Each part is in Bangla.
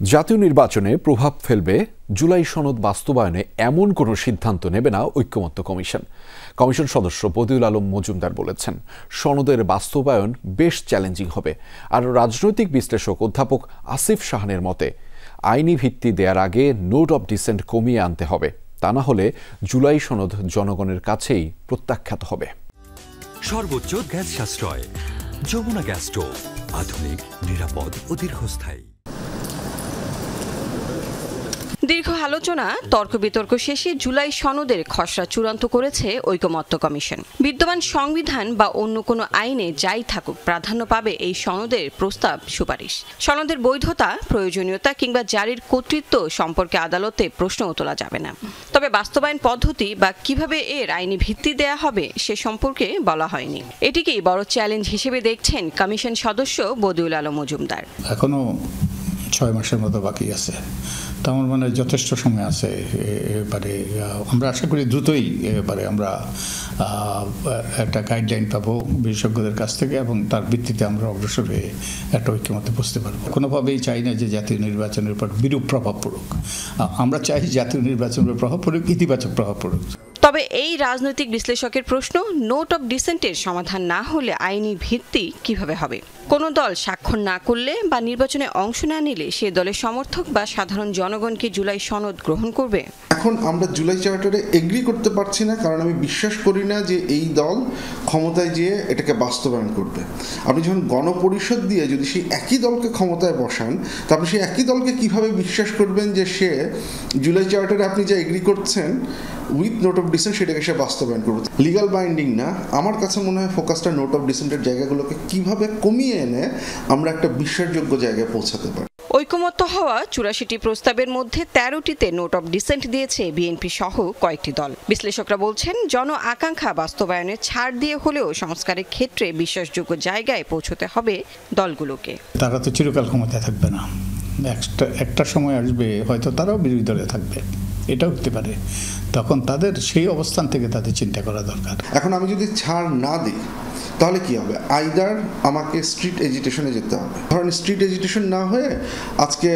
জাতীয় নির্বাচনে প্রভাব ফেলবে জুলাই সনদ বাস্তবায়নে এমন কোনো সিদ্ধান্ত নেবে না ঐকমত্য কমিশন। কমিশন সদস্য বদিউল আলম মজুমদার বলেছেন, সনদের বাস্তবায়ন বেশ চ্যালেঞ্জিং হবে। আর রাজনৈতিক বিশ্লেষক অধ্যাপক আসিফ শাহানের মতে আইনি ভিত্তি দেওয়ার আগে নোট অব ডিসেন্ট কমিয়ে আনতে হবে, তা না হলে জুলাই সনদ জনগণের কাছেই প্রত্যাখ্যাত হবে। সর্বোচ্চ গ্যাস সাশ্রয়, যমুনা গ্যাস স্টোভ, আধুনিক, নিরাপদ ও দীর্ঘস্থায়ী। দীর্ঘ আলোচনা তর্ক বিতর্ক শেষে জুলাই সনদের খসড়া চূড়ান্ত করেছে ঐকমত্য কমিশন। বিদ্যমান সংবিধান বা অন্য কোনো আইনে যাই থাকুক, প্রাধান্য পাবে এই সনদের প্রস্তাব সুপারিশ। সনদের বৈধতা, প্রয়োজনীয়তা কিংবা জারির কর্তৃত্ব সম্পর্কে আদালতে প্রশ্নও তোলা যাবে না। তবে বাস্তবায়ন পদ্ধতি বা কিভাবে এর আইনি ভিত্তি দেয়া হবে সে সম্পর্কে বলা হয়নি। এটিকেই বড় চ্যালেঞ্জ হিসেবে দেখছেন কমিশন সদস্য বদিউল আলম মজুমদার। এখনো 6 মাসের মতো বাকি আছে, তেমন মানে যথেষ্ট সময় আছে। এবারে আমরা আশা করি দ্রুতই এবারে আমরা একটা গাইডলাইন পাবো বিশেষজ্ঞদের কাছ থেকে, এবং তার ভিত্তিতে আমরা অগ্রসর হয়ে একটা ঐক্যমত্যে বসতে পারবো। কোনোভাবেই চাই না যে জাতীয় নির্বাচনের উপর বিরূপ প্রভাব পড়ুক। আমরা চাই জাতীয় নির্বাচনের প্রভাব পড়ুক, ইতিবাচক প্রভাব পড়ুক। তবে এই রাজনৈতিক বিশ্লেষকের প্রশ্ন, নোট অব ডিসেন্টের সমাধান না হলে আইনি ভিত্তি কিভাবে হবে? কোনো দল স্বাক্ষর না করলে বা নির্বাচনে অংশ না নিলে সে দলের সমর্থক বা সাধারণ জনগণকে জুলাই সনদ গ্রহণ করবে? এখন আমরা জুলাই চার্টারে এগ্রি করতে পারছি না, কারণ আমি বিশ্বাস করি না যে এই দল ক্ষমতায় যেয়ে এটাকে বাস্তবায়ন করবে। আপনি যখন গণপরিষদ দিয়ে যদি সেই একই দলকে ক্ষমতায় বসান, তারপরে সেই একই দলকে কিভাবে বিশ্বাস করবেন যে সে জুলাই চার্টারে আপনি যা এগ্রি করছেন উইথ নোট অফ ডিসেন্ট সেটাকে সে বাস্তবায়ন করবে? লিগাল বাইন্ডিং না। আমার কাছে মনে হয় ফোকাসটা নোট অফ ডিসেন্টের জায়গাগুলোকে কিভাবে কমিয়ে এনে আমরা একটা বিশ্বাসযোগ্য জায়গায় পৌঁছাতে পারি। ঐকমত্য হওয়া 84টি প্রস্তাবের মধ্যে 13টিতে নোট অব ডিসেন্ট দিয়েছে বিএনপি সহ কয়েকটি দল। বিশ্লেষকরা বলছেন, জন আকাঙ্ক্ষা বাস্তবায়নের ছাড় দিয়ে হলেও সংস্কারের ক্ষেত্রে বিশ্বাসযোগ্য জায়গায় পৌঁছতে হবে দলগুলোকে। তারা তো চিরকাল ক্ষমতায় থাকবে না, একটা সময় আসবে হয়তো তারাও বিরোধী দলে থাকবে, এটাও হতে পারে। তখন তাদের সেই অবস্থান থেকে তাদের চিন্তা করা দরকার। এখন আমি যদি ছাড় না দিই তাহলে কি হবে? আইদার আমাকে স্ট্রিট এজিটেশনে যেতে হবে। ধরেন স্ট্রিট এজিটেশন না হয়ে আজকে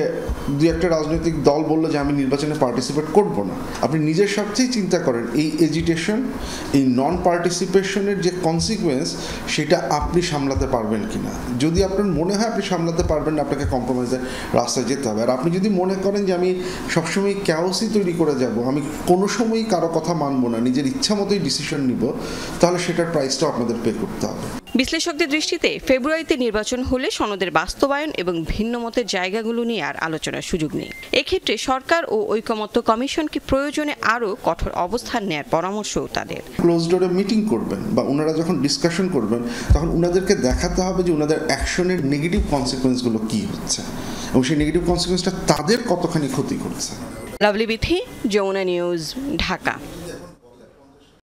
দুই একটা রাজনৈতিক দল বললো যে আমি নির্বাচনে পার্টিসিপেট করব না। আপনি নিজের স্বার্থেই চিন্তা করেন এই এজিটেশন, এই নন পার্টিসিপেশনের যে কনসিকুয়েন্স সেটা আপনি সামলাতে পারবেন কিনা। যদি আপনার মনে হয় আপনি সামলাতে পারবেন না, আপনাকে কম্প্রোমাইজের রাস্তায় যেতে হবে। আর আপনি যদি মনে করেন যে আমি সবসময় ক্যাওসই তৈরি করে যাব, আমি কোনো সময়ই কারো কথা মানবো না, নিজের ইচ্ছা মতোই ডিসিশন নিব, তাহলে সেটার প্রাইসটাও আপনাদের পে করতে হবে। বিশ্লেষকদের দৃষ্টিতে ফেব্রুয়ারিতে নির্বাচন হলে সনদের বাস্তবায়ন এবং ভিন্ন মতের জায়গাগুলো নিয়ে আর আলোচনার সুযোগ নেই। এক্ষেত্রে সরকার ও ঐকমত্য কমিশনকে প্রয়োজনে আরও কঠোর অবস্থান নেয়ার পরামর্শও তাদের। ক্লোজ ডোরে মিটিং করবেন বা ওনারা যখন ডিসকাশন করবেন, তখন ওনাদেরকে দেখাতে হবে যে ওনাদের অ্যাকশনের নেগেটিভ কনসিকুয়েন্সগুলো কী হচ্ছে এবং সেই নেগেটিভ কনসিকুয়েন্সটা তাদের কতখানি ক্ষতি করছে। লাভলি বিথি, যমুনা নিউজ, ঢাকা।